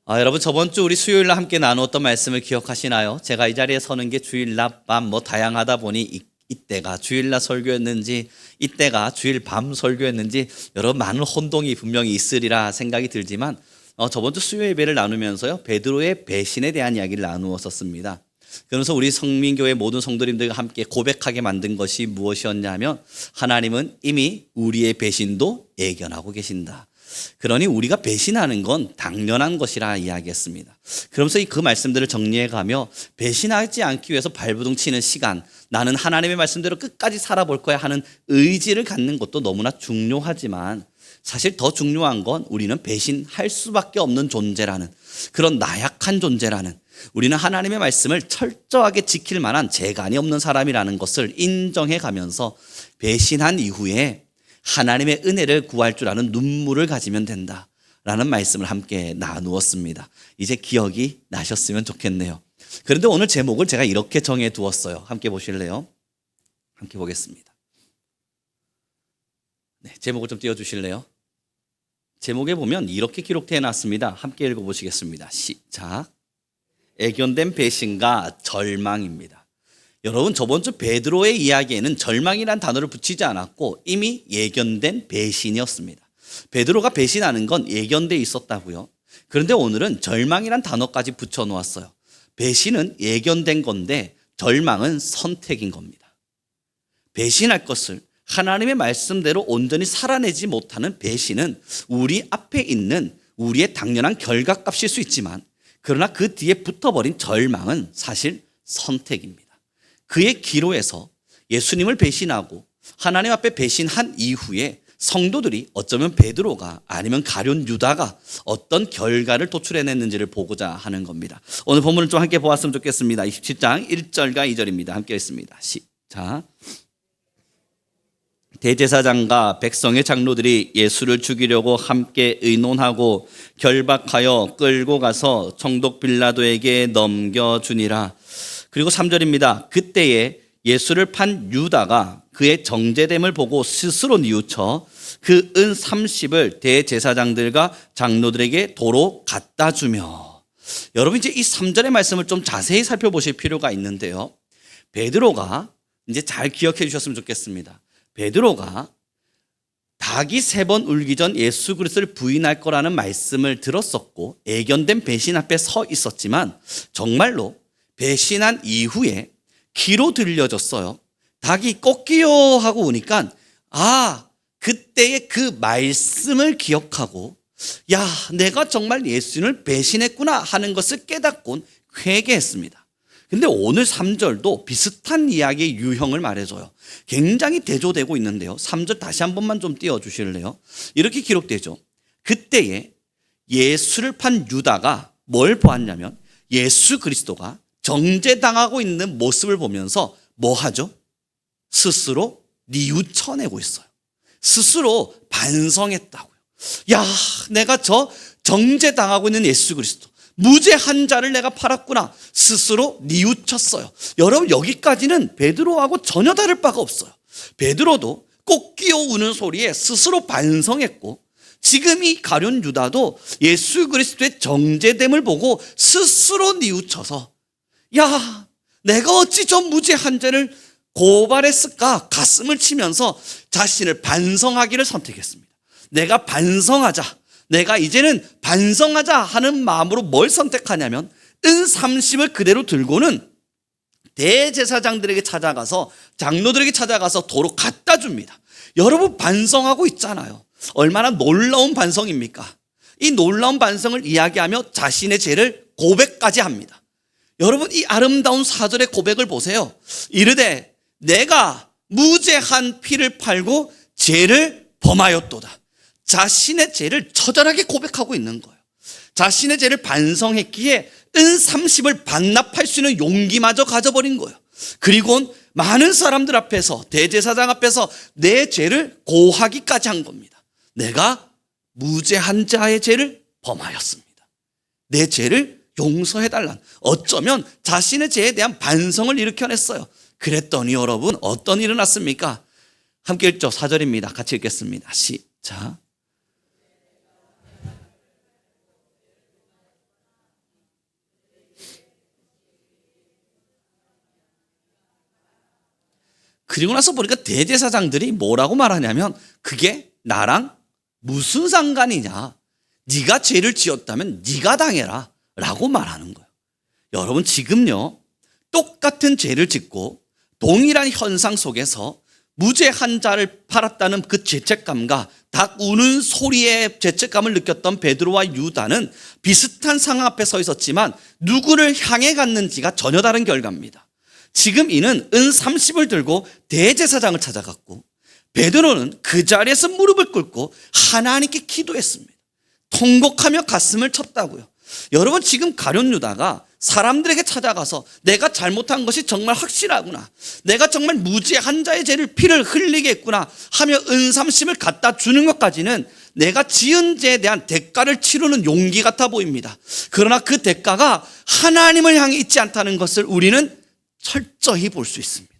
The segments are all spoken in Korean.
여러분 저번 주 우리 수요일 날 함께 나누었던 말씀을 기억하시나요? 제가 이 자리에 서는 게 주일 낮밤 다양하다 보니 이때가 주일날 설교였는지 이때가 주일 밤 설교였는지 여러분 많은 혼동이 분명히 있으리라 생각이 들지만 저번 주 수요 예배를 나누면서요 베드로의 배신에 대한 이야기를 나누었었습니다. 그러면서 우리 성민교회 모든 성도님들과 함께 고백하게 만든 것이 무엇이었냐면 하나님은 이미 우리의 배신도 예견하고 계신다. 그러니 우리가 배신하는 건 당연한 것이라 이야기했습니다. 그러면서 그 말씀들을 정리해가며 배신하지 않기 위해서 발버둥 치는 시간, 나는 하나님의 말씀대로 끝까지 살아볼 거야 하는 의지를 갖는 것도 너무나 중요하지만 사실 더 중요한 건 우리는 배신할 수밖에 없는 존재라는, 그런 나약한 존재라는, 우리는 하나님의 말씀을 철저하게 지킬 만한 재간이 없는 사람이라는 것을 인정해 가면서 배신한 이후에 하나님의 은혜를 구할 줄 아는 눈물을 가지면 된다라는 말씀을 함께 나누었습니다. 이제 기억이 나셨으면 좋겠네요. 그런데 오늘 제목을 제가 이렇게 정해 두었어요. 함께 보실래요? 함께 보겠습니다. 네, 제목을 좀 띄워주실래요? 제목에 보면 이렇게 기록되어 놨습니다. 함께 읽어보시겠습니다. 시작. 애견된 배신과 절망입니다. 여러분 저번 주 베드로의 이야기에는 절망이란 단어를 붙이지 않았고 이미 예견된 배신이었습니다. 베드로가 배신하는 건 예견돼 있었다고요. 그런데 오늘은 절망이란 단어까지 붙여놓았어요. 배신은 예견된 건데 절망은 선택인 겁니다. 배신할 것을 하나님의 말씀대로 온전히 살아내지 못하는 배신은 우리 앞에 있는 우리의 당연한 결과값일 수 있지만 그러나 그 뒤에 붙어버린 절망은 사실 선택입니다. 그의 기로에서 예수님을 배신하고 하나님 앞에 배신한 이후에 성도들이 어쩌면 베드로가 아니면 가룟 유다가 어떤 결과를 도출해냈는지를 보고자 하는 겁니다. 오늘 본문을 좀 함께 보았으면 좋겠습니다. 27장 1절과 2절입니다. 함께 읽습니다. 시작. 대제사장과 백성의 장로들이 예수를 죽이려고 함께 의논하고 결박하여 끌고 가서 총독 빌라도에게 넘겨주니라. 그리고 3절입니다. 그때에 예수를 판 유다가 그의 정죄됨을 보고 스스로 뉘우쳐 그 은 30을 대제사장들과 장로들에게 도로 갖다 주며. 여러분 이제 이 3절의 말씀을 좀 자세히 살펴보실 필요가 있는데요. 베드로가 이제 잘 기억해 주셨으면 좋겠습니다. 베드로가 닭이 3번 울기 전 예수 그리스도를 부인할 거라는 말씀을 들었었고 예견된 배신 앞에 서 있었지만 정말로 배신한 이후에 귀로 들려졌어요. 닭이 꺾이요 하고 오니까 그때의 그 말씀을 기억하고 내가 정말 예수님을 배신했구나 하는 것을 깨닫곤 회개했습니다. 근데 오늘 3절도 비슷한 이야기의 유형을 말해줘요. 굉장히 대조되고 있는데요. 3절 다시 한 번만 좀 띄워주실래요? 이렇게 기록되죠. 그때에 예수를 판 유다가 뭘 보았냐면 예수 그리스도가 정죄당하고 있는 모습을 보면서 뭐 하죠? 스스로 뉘우쳐내고 있어요. 스스로 반성했다고요. 내가 저 정죄당하고 있는 예수 그리스도 무죄한 자를 내가 팔았구나. 스스로 뉘우쳤어요. 여러분 여기까지는 베드로하고 전혀 다를 바가 없어요. 베드로도 꼭 끼어 우는 소리에 스스로 반성했고 지금 이 가룟 유다도 예수 그리스도의 정죄됨을 보고 스스로 뉘우쳐서 내가 어찌 저 무죄한 자를 고발했을까 가슴을 치면서 자신을 반성하기를 선택했습니다. 내가 반성하자. 내가 이제는 반성하자 하는 마음으로 뭘 선택하냐면 은 30을 그대로 들고는 대제사장들에게 찾아가서 장로들에게 찾아가서 도로 갖다 줍니다. 여러분 반성하고 있잖아요. 얼마나 놀라운 반성입니까? 이 놀라운 반성을 이야기하며 자신의 죄를 고백까지 합니다. 여러분 이 아름다운 4절의 고백을 보세요. 이르되 내가 무죄한 피를 팔고 죄를 범하였도다. 자신의 죄를 처절하게 고백하고 있는 거예요. 자신의 죄를 반성했기에 은 30을 반납할 수 있는 용기마저 가져버린 거예요. 그리고 많은 사람들 앞에서 대제사장 앞에서 내 죄를 고하기까지 한 겁니다. 내가 무죄한 자의 죄를 범하였습니다. 내 죄를 용서해달라는, 어쩌면 자신의 죄에 대한 반성을 일으켜냈어요. 그랬더니 여러분 어떤 일이 났습니까? 함께 읽죠. 4절입니다. 같이 읽겠습니다. 시작. 그리고 나서 보니까 대제사장들이 뭐라고 말하냐면 그게 나랑 무슨 상관이냐. 네가 죄를 지었다면 네가 당해라 라고 말하는 거예요. 여러분 지금요 똑같은 죄를 짓고 동일한 현상 속에서 무죄 한 자를 팔았다는 그 죄책감과 닭 우는 소리에 죄책감을 느꼈던 베드로와 유다는 비슷한 상황 앞에 서 있었지만 누구를 향해 갔는지가 전혀 다른 결과입니다. 지금 이는 은 30을 들고 대제사장을 찾아갔고 베드로는 그 자리에서 무릎을 꿇고 하나님께 기도했습니다. 통곡하며 가슴을 쳤다고요. 여러분 지금 가룟 유다가 사람들에게 찾아가서 내가 잘못한 것이 정말 확실하구나, 내가 정말 무죄한 자의 죄를 피를 흘리게 했구나 하며 은삼심을 갖다 주는 것까지는 내가 지은 죄에 대한 대가를 치르는 용기 같아 보입니다. 그러나 그 대가가 하나님을 향해 있지 않다는 것을 우리는 철저히 볼 수 있습니다.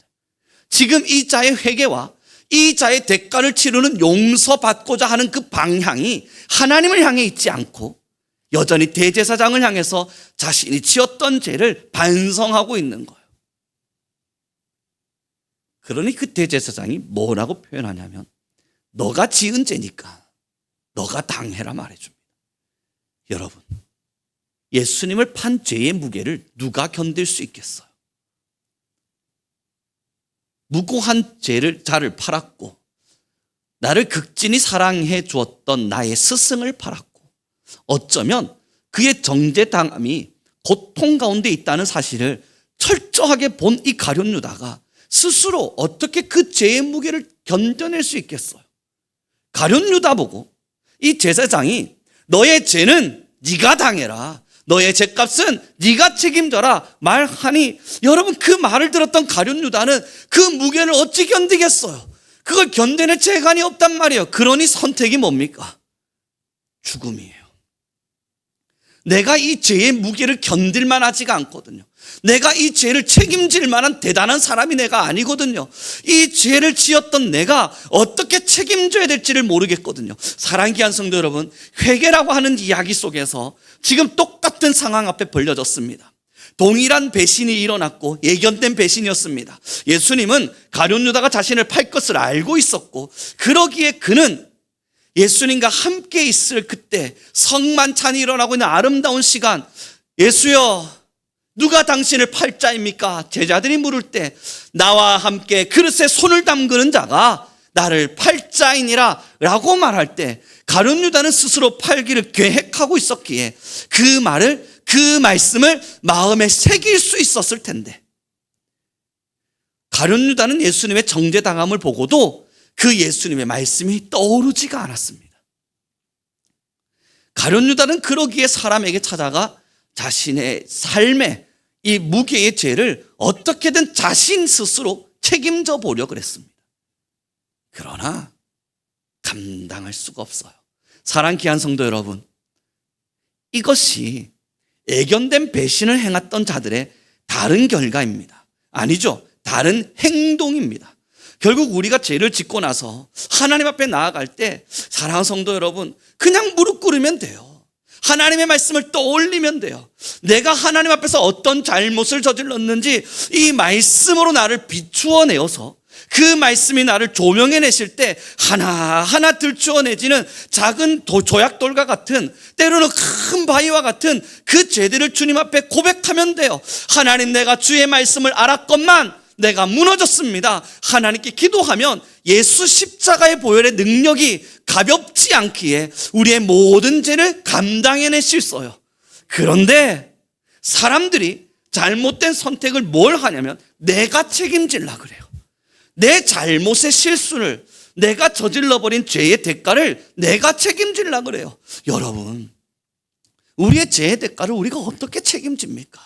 지금 이 자의 회개와 이 자의 대가를 치르는 용서받고자 하는 그 방향이 하나님을 향해 있지 않고 여전히 대제사장을 향해서 자신이 지었던 죄를 반성하고 있는 거예요. 그러니 그 대제사장이 뭐라고 표현하냐면 너가 지은 죄니까 너가 당해라 말해줍니다. 여러분 예수님을 판 죄의 무게를 누가 견딜 수 있겠어요? 무고한 자를 팔았고 나를 극진히 사랑해 주었던 나의 스승을 팔았고 어쩌면 그의 정죄당함이 고통 가운데 있다는 사실을 철저하게 본 이 가룟 유다가 스스로 어떻게 그 죄의 무게를 견뎌낼 수 있겠어요? 가룟 유다 보고 이 제사장이 너의 죄는 네가 당해라, 너의 죄값은 네가 책임져라 말하니 여러분 그 말을 들었던 가룟 유다는 그 무게를 어찌 견디겠어요? 그걸 견뎌낼 재간이 없단 말이에요. 그러니 선택이 뭡니까? 죽음이에요. 내가 이 죄의 무게를 견딜 만하지가 않거든요. 내가 이 죄를 책임질 만한 대단한 사람이 내가 아니거든요. 이 죄를 지었던 내가 어떻게 책임져야 될지를 모르겠거든요. 사랑하는 귀한 성도 여러분, 회개라고 하는 이야기 속에서 지금 똑같은 상황 앞에 벌려졌습니다. 동일한 배신이 일어났고 예견된 배신이었습니다. 예수님은 가룟 유다가 자신을 팔 것을 알고 있었고 그러기에 그는 예수님과 함께 있을 그때 성만찬이 일어나고 있는 아름다운 시간, 예수여 누가 당신을 팔 자입니까? 제자들이 물을 때 나와 함께 그릇에 손을 담그는 자가 나를 팔 자이니라 라고 말할 때 가룟 유다는 스스로 팔기를 계획하고 있었기에 그 말씀을 마음에 새길 수 있었을 텐데 가룟 유다는 예수님의 정죄당함을 보고도 그 예수님의 말씀이 떠오르지가 않았습니다. 가룟 유다는 그러기에 사람에게 찾아가 자신의 삶의 이 무게의 죄를 어떻게든 자신 스스로 책임져 보려고 했습니다. 그러나 감당할 수가 없어요. 사랑하는 귀한 성도 여러분, 이것이 예견된 배신을 행했던 자들의 다른 결과입니다. 아니죠. 다른 행동입니다. 결국 우리가 죄를 짓고 나서 하나님 앞에 나아갈 때 사랑하는 성도 여러분 그냥 무릎 꿇으면 돼요. 하나님의 말씀을 떠올리면 돼요. 내가 하나님 앞에서 어떤 잘못을 저질렀는지 이 말씀으로 나를 비추어 내어서 그 말씀이 나를 조명해내실 때 하나하나 들추어내지는 작은 조약돌과 같은 때로는 큰 바위와 같은 그 죄들을 주님 앞에 고백하면 돼요. 하나님 내가 주의 말씀을 알았건만 내가 무너졌습니다. 하나님께 기도하면 예수 십자가의 보혈의 능력이 가볍지 않기에 우리의 모든 죄를 감당해낼 수 있어요. 그런데 사람들이 잘못된 선택을 뭘 하냐면 내가 책임질라 그래요. 내 잘못의 실수를 내가 저질러버린 죄의 대가를 내가 책임질라 그래요. 여러분 우리의 죄의 대가를 우리가 어떻게 책임집니까?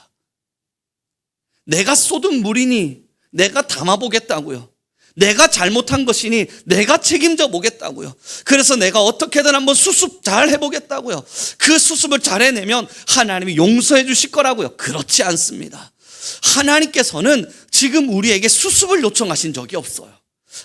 내가 쏟은 물이니 내가 담아보겠다고요. 내가 잘못한 것이니 내가 책임져 보겠다고요. 그래서 내가 어떻게든 한번 수습 잘 해보겠다고요. 그 수습을 잘 해내면 하나님이 용서해 주실 거라고요. 그렇지 않습니다. 하나님께서는 지금 우리에게 수습을 요청하신 적이 없어요.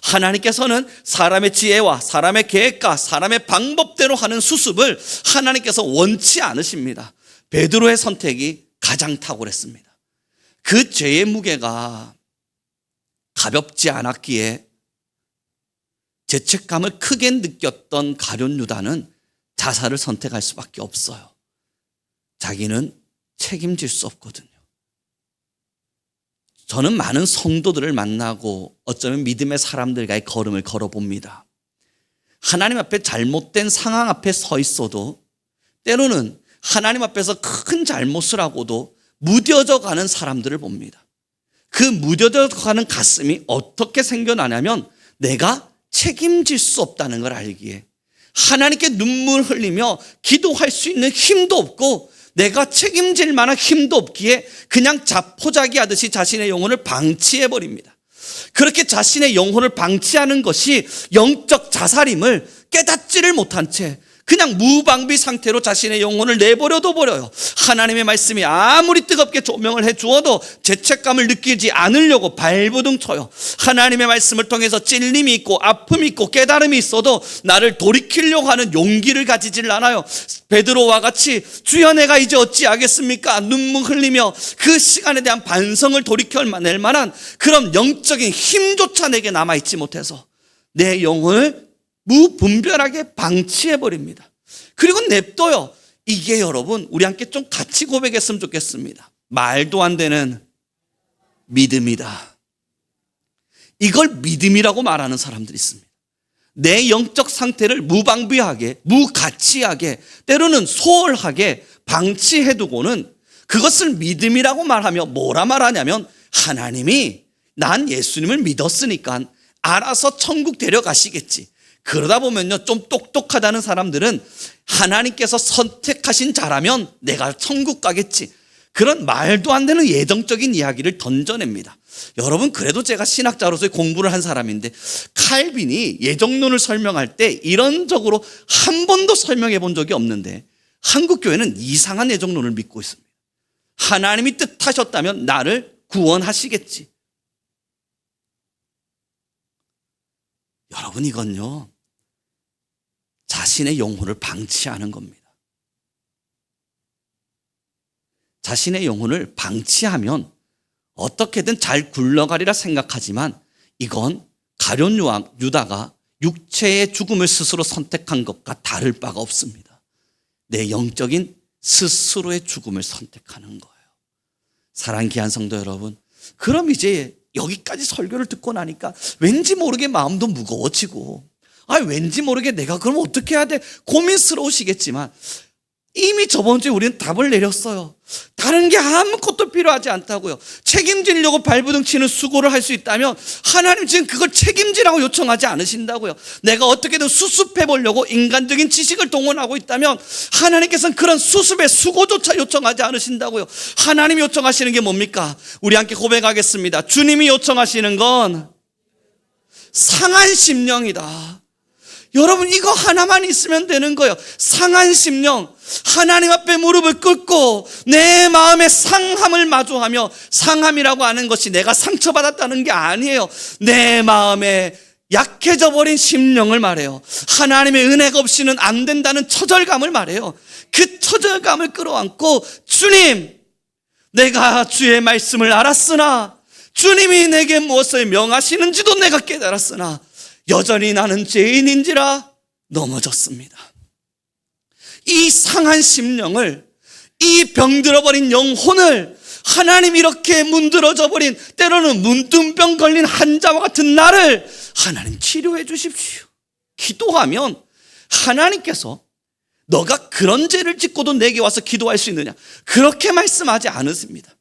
하나님께서는 사람의 지혜와 사람의 계획과 사람의 방법대로 하는 수습을 하나님께서 원치 않으십니다. 베드로의 선택이 가장 탁월했습니다. 그 죄의 무게가 가룟 유다의 죄를 덮었습니다. 그러나 가룟 유다는 스스로 자신을 팔 자가 아니라 나를 팔 자가 아니라 하나님의 말씀을 가볍지 않았기에 죄책감을 크게 느꼈던 가룟 유다는 자살을 선택할 수밖에 없어요. 자기는 책임질 수 없거든요. 저는 많은 성도들을 만나고 어쩌면 믿음의 사람들과의 걸음을 걸어봅니다. 하나님 앞에 잘못된 상황 앞에 서 있어도 때로는 하나님 앞에서 큰 잘못을 하고도 무뎌져 가는 사람들을 봅니다. 그 무뎌져 가는 가슴이 어떻게 생겨나냐면 내가 책임질 수 없다는 걸 알기에 하나님께 눈물 흘리며 기도할 수 있는 힘도 없고 내가 책임질 만한 힘도 없기에 그냥 자포자기 하듯이 자신의 영혼을 방치해버립니다. 그렇게 자신의 영혼을 방치하는 것이 영적 자살임을 깨닫지를 못한 채 그냥 무방비 상태로 자신의 영혼을 내버려둬 버려요. 하나님의 말씀이 아무리 뜨겁게 조명을 해 주어도 죄책감을 느끼지 않으려고 발버둥 쳐요. 하나님의 말씀을 통해서 찔림이 있고 아픔이 있고 깨달음이 있어도 나를 돌이키려고 하는 용기를 가지질 않아요. 베드로와 같이 주여 내가 이제 어찌하겠습니까? 눈물 흘리며 그 시간에 대한 반성을 돌이켜낼 만한 그런 영적인 힘조차 내게 남아있지 못해서 내 영혼을 무분별하게 방치해버립니다. 그리고 냅둬요. 이게 여러분 우리 함께 좀 같이 고백했으면 좋겠습니다. 말도 안 되는 믿음이다. 이걸 믿음이라고 말하는 사람들이 있습니다. 내 영적 상태를 무방비하게 무가치하게 때로는 소홀하게 방치해두고는 그것을 믿음이라고 말하며 뭐라 말하냐면 하나님이 난 예수님을 믿었으니까 알아서 천국 데려가시겠지. 그러다 보면요 좀 똑똑하다는 사람들은 하나님께서 선택하신 자라면 내가 천국 가겠지. 그런 말도 안 되는 예정적인 이야기를 던져냅니다. 여러분 그래도 제가 신학자로서 공부를 한 사람인데 칼빈이 예정론을 설명할 때 이런적으로 한 번도 설명해 본 적이 없는데 한국 교회는 이상한 예정론을 믿고 있습니다. 하나님이 뜻하셨다면 나를 구원하시겠지. 여러분 이건요 자신의 영혼을 방치하는 겁니다. 자신의 영혼을 방치하면 어떻게든 잘 굴러가리라 생각하지만 이건 가룟 유다가 육체의 죽음을 스스로 선택한 것과 다를 바가 없습니다. 내 영적인 스스로의 죽음을 선택하는 거예요. 사랑하는 귀한 성도 여러분, 그럼 이제 여기까지 설교를 듣고 나니까 왠지 모르게 마음도 무거워지고 왠지 모르게 내가 그럼 어떻게 해야 돼? 고민스러우시겠지만 이미 저번 주에 우리는 답을 내렸어요. 다른 게 아무것도 필요하지 않다고요. 책임지려고 발버둥 치는 수고를 할 수 있다면 하나님 지금 그걸 책임지라고 요청하지 않으신다고요. 내가 어떻게든 수습해 보려고 인간적인 지식을 동원하고 있다면 하나님께서는 그런 수습의 수고조차 요청하지 않으신다고요. 하나님이 요청하시는 게 뭡니까? 우리 함께 고백하겠습니다. 주님이 요청하시는 건 상한 심령이다. 여러분 이거 하나만 있으면 되는 거예요. 상한 심령, 하나님 앞에 무릎을 꿇고 내 마음의 상함을 마주하며, 상함이라고 하는 것이 내가 상처받았다는 게 아니에요. 내 마음에 약해져 버린 심령을 말해요. 하나님의 은혜가 없이는 안 된다는 처절감을 말해요. 그 처절감을 끌어안고 주님, 내가 주의 말씀을 알았으나 주님이 내게 무엇을 명하시는지도 내가 깨달았으나 여전히 나는 죄인인지라 넘어졌습니다. 이 상한 심령을, 이 병들어버린 영혼을 하나님 이렇게 문드러져 버린, 때로는 문둥병 걸린 환자와 같은 나를 하나님 치료해 주십시오. 기도하면 하나님께서 너가 그런 죄를 짓고도 내게 와서 기도할 수 있느냐, 그렇게 말씀하지 않으십니다.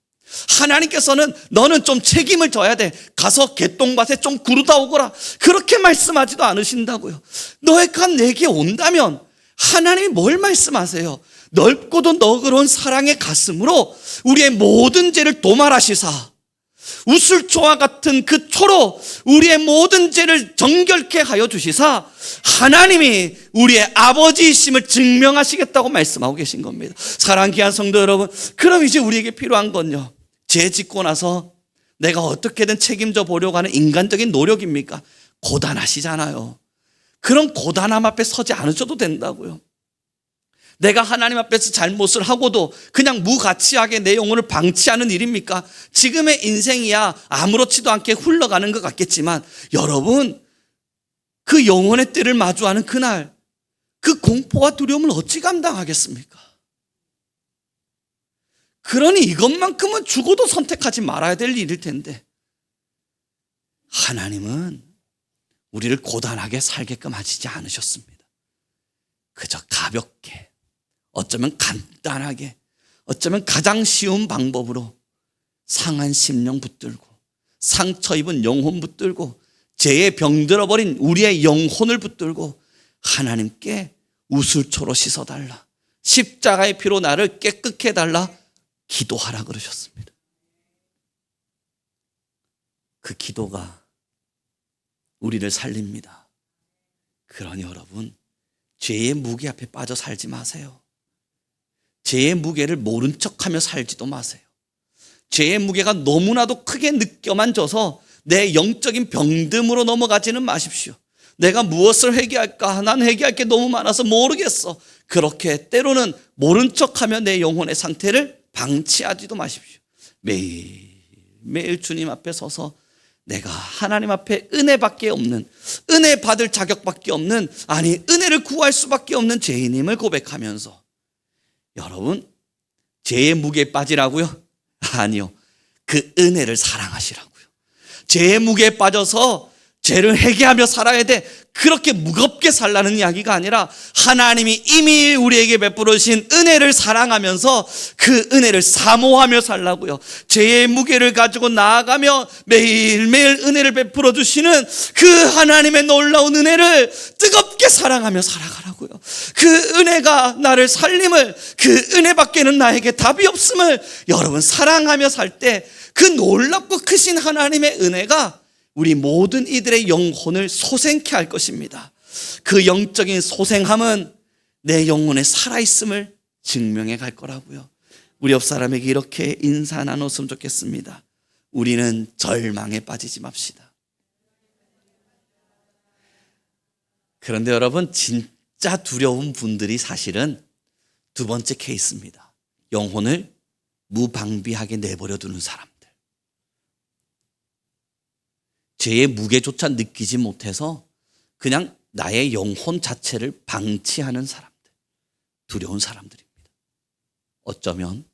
하나님께서는 너는 좀 책임을 져야 돼, 가서 개똥밭에 좀 구르다 오거라, 그렇게 말씀하지도 않으신다고요. 너가 내게 온다면 하나님이 뭘 말씀하세요? 넓고도 너그러운 사랑의 가슴으로 우리의 모든 죄를 도말하시사 우슬초와 같은 그 초로 우리의 모든 죄를 정결케 하여 주시사 하나님이 우리의 아버지이심을 증명하시겠다고 말씀하고 계신 겁니다. 사랑하는 귀한 성도 여러분, 그럼 이제 우리에게 필요한 건요, 죄 짓고 나서 내가 어떻게든 책임져 보려고 하는 인간적인 노력입니까? 고단하시잖아요. 그런 고단함 앞에 서지 않으셔도 된다고요. 내가 하나님 앞에서 잘못을 하고도 그냥 무가치하게 내 영혼을 방치하는 일입니까? 지금의 인생이야 아무렇지도 않게 흘러가는 것 같겠지만 여러분, 그 영혼의 때를 마주하는 그날 그 공포와 두려움을 어찌 감당하겠습니까? 그러니 이것만큼은 죽어도 선택하지 말아야 될 일일 텐데 하나님은 우리를 고단하게 살게끔 하시지 않으셨습니다. 그저 가볍게, 어쩌면 간단하게, 어쩌면 가장 쉬운 방법으로 상한 심령 붙들고 상처 입은 영혼 붙들고 죄에 병들어버린 우리의 영혼을 붙들고 하나님께 우슬초로 씻어달라, 십자가의 피로 나를 깨끗게 해달라 기도하라 그러셨습니다. 그 기도가 우리를 살립니다. 그러니 여러분, 죄의 무게 앞에 빠져 살지 마세요. 죄의 무게를 모른 척하며 살지도 마세요. 죄의 무게가 너무나도 크게 느껴만 져서 내 영적인 병듦으로 넘어가지는 마십시오. 내가 무엇을 회개할까? 난 회개할 게 너무 많아서 모르겠어. 그렇게 때로는 모른 척하며 내 영혼의 상태를 방치하지도 마십시오. 매일 주님 앞에 서서 내가 하나님 앞에 은혜밖에 없는, 은혜 받을 자격밖에 없는, 아니 은혜를 구할 수밖에 없는 죄인임을 고백하면서, 여러분 죄의 무게에 빠지라고요? 아니요, 그 은혜를 사랑하시라고요. 죄의 무게에 빠져서 죄를 회개하며 살아야 돼, 그렇게 무겁게 살라는 이야기가 아니라 하나님이 이미 우리에게 베풀어 주신 은혜를 사랑하면서 그 은혜를 사모하며 살라고요. 죄의 무게를 가지고 나아가며 매일매일 은혜를 베풀어 주시는 그 하나님의 놀라운 은혜를 뜨겁게 사랑하며 살아가라고요. 그 은혜가 나를 살림을, 그 은혜밖에는 나에게 답이 없음을 여러분 사랑하며 살 때 그 놀랍고 크신 하나님의 은혜가 우리 모든 이들의 영혼을 소생케 할 것입니다. 그 영적인 소생함은 내 영혼의 살아있음을 증명해 갈 거라고요. 우리 옆 사람에게 이렇게 인사 나눴으면 좋겠습니다. 우리는 절망에 빠지지 맙시다. 그런데 여러분, 진짜 두려운 분들이 사실은 두 번째 케이스입니다. 영혼을 무방비하게 내버려 두는 사람들. 죄의 무게조차 느끼지 못해서 그냥 나의 영혼 자체를 방치하는 사람들, 두려운 사람들입니다. 어쩌면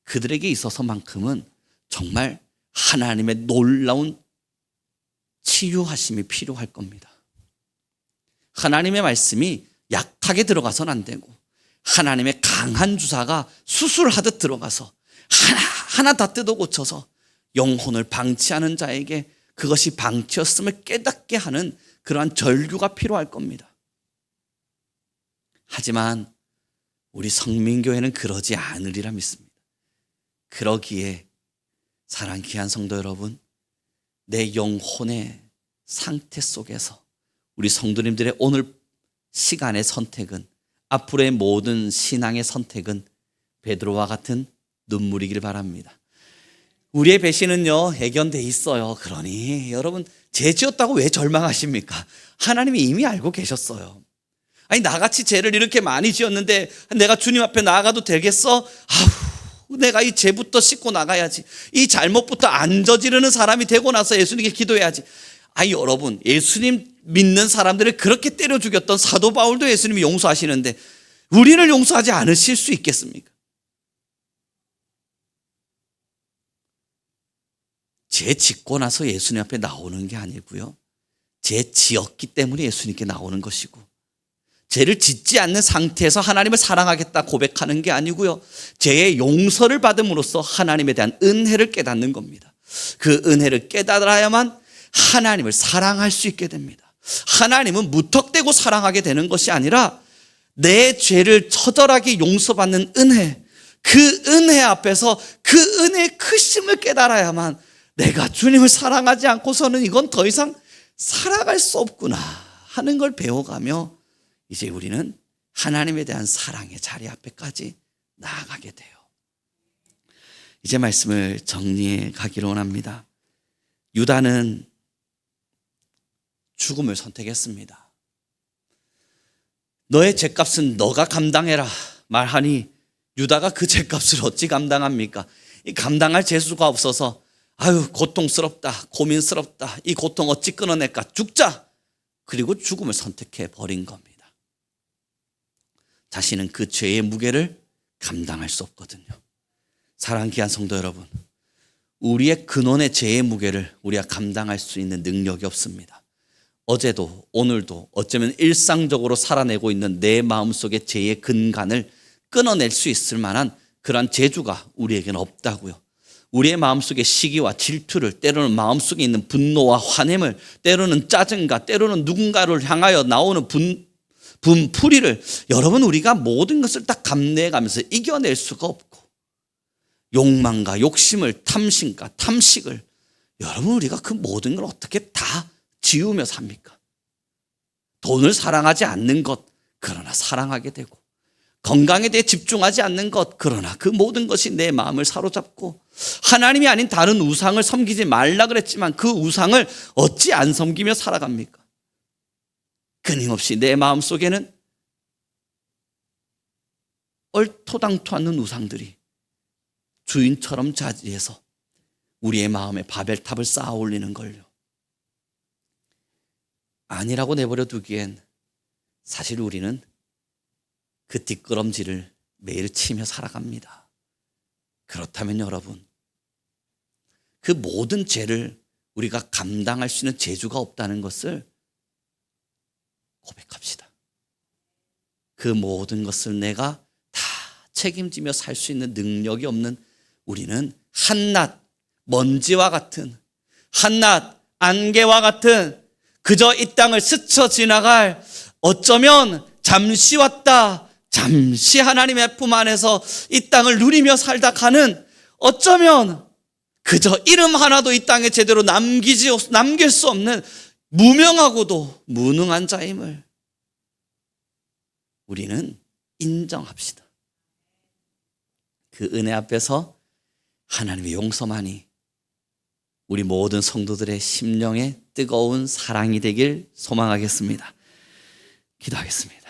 그들에게 있어서만큼은 정말 하나님의 놀라운 치유하심이 필요할 겁니다. 하나님의 말씀이 약하게 들어가서는 안 되고 하나님의 강한 주사가 수술하듯 들어가서 하나하나 다 뜯어 고쳐서 영혼을 방치하는 자에게 그것이 방치였음을 깨닫게 하는 그러한 절규가 필요할 겁니다. 하지만 우리 성민교회는 그러지 않으리라 믿습니다. 그러기에 사랑 귀한 성도 여러분, 내 영혼의 상태 속에서 우리 성도님들의 오늘 시간의 선택은, 앞으로의 모든 신앙의 선택은 베드로와 같은 눈물이길 바랍니다. 우리의 배신은요 해견돼 있어요. 그러니 여러분, 죄 지었다고 왜 절망하십니까? 하나님이 이미 알고 계셨어요. 아니 나같이 죄를 이렇게 많이 지었는데 내가 주님 앞에 나아가도 되겠어? 아우, 내가 이 죄부터 씻고 나가야지, 이 잘못부터 안 저지르는 사람이 되고 나서 예수님께 기도해야지. 아니 여러분, 예수님 믿는 사람들을 그렇게 때려 죽였던 사도 바울도 예수님이 용서하시는데 우리를 용서하지 않으실 수 있겠습니까? 죄 짓고 나서 예수님 앞에 나오는 게 아니고요, 죄 지었기 때문에 예수님께 나오는 것이고, 죄를 짓지 않는 상태에서 하나님을 사랑하겠다 고백하는 게 아니고요, 죄의 용서를 받음으로써 하나님에 대한 은혜를 깨닫는 겁니다. 그 은혜를 깨달아야만 하나님을 사랑할 수 있게 됩니다. 하나님은 무턱대고 사랑하게 되는 것이 아니라 내 죄를 처절하게 용서받는 은혜, 그 은혜 앞에서 그 은혜의 크심을 깨달아야만 내가 주님을 사랑하지 않고서는 이건 더 이상 살아갈 수 없구나 하는 걸 배워가며 이제 우리는 하나님에 대한 사랑의 자리 앞에까지 나아가게 돼요. 이제 말씀을 정리해 가기로 원합니다. 유다는 죽음을 선택했습니다. 너의 죄값은 너가 감당해라. 말하니 유다가 그 죄값을 어찌 감당합니까? 이 감당할 재수가 없어서 아유 고통스럽다, 고민스럽다, 이 고통 어찌 끊어낼까, 죽자. 그리고 죽음을 선택해 버린 겁니다. 자신은 그 죄의 무게를 감당할 수 없거든요. 사랑하는 귀한 성도 여러분, 우리의 근원의 죄의 무게를 우리가 감당할 수 있는 능력이 없습니다. 어제도 오늘도 어쩌면 일상적으로 살아내고 있는 내 마음속의 죄의 근간을 끊어낼 수 있을 만한 그러한 재주가 우리에게는 없다고요. 우리의 마음속의 시기와 질투를, 때로는 마음속에 있는 분노와 화냄을, 때로는 짜증과, 때로는 누군가를 향하여 나오는 분풀이를 여러분 우리가 모든 것을 다 감내해가면서 이겨낼 수가 없고, 욕망과 욕심을, 탐심과 탐식을 여러분 우리가 그 모든 걸 어떻게 다 지우며 삽니까? 돈을 사랑하지 않는 것, 그러나 사랑하게 되고, 건강에 대해 집중하지 않는 것, 그러나 그 모든 것이 내 마음을 사로잡고, 하나님이 아닌 다른 우상을 섬기지 말라 그랬지만 그 우상을 어찌 안 섬기며 살아갑니까? 끊임없이 내 마음속에는 얼토당토 않는 우상들이 주인처럼 자리해서 우리의 마음에 바벨탑을 쌓아 올리는 걸요. 아니라고 내버려 두기엔 사실 우리는 그 뒷걸음질을 매일 치며 살아갑니다. 그렇다면 여러분, 그 모든 죄를 우리가 감당할 수 있는 재주가 없다는 것을 고백합시다. 그 모든 것을 내가 다 책임지며 살 수 있는 능력이 없는 우리는 한낱 먼지와 같은, 한낱 안개와 같은, 그저 이 땅을 스쳐 지나갈, 어쩌면 잠시 왔다 잠시 하나님의 품 안에서 이 땅을 누리며 살다 가는, 어쩌면 그저 이름 하나도 이 땅에 제대로 남길 수 없는 무명하고도 무능한 자임을 우리는 인정합시다. 그 은혜 앞에서 하나님의 용서만이 우리 모든 성도들의 심령에 뜨거운 사랑이 되길 소망하겠습니다. 기도하겠습니다.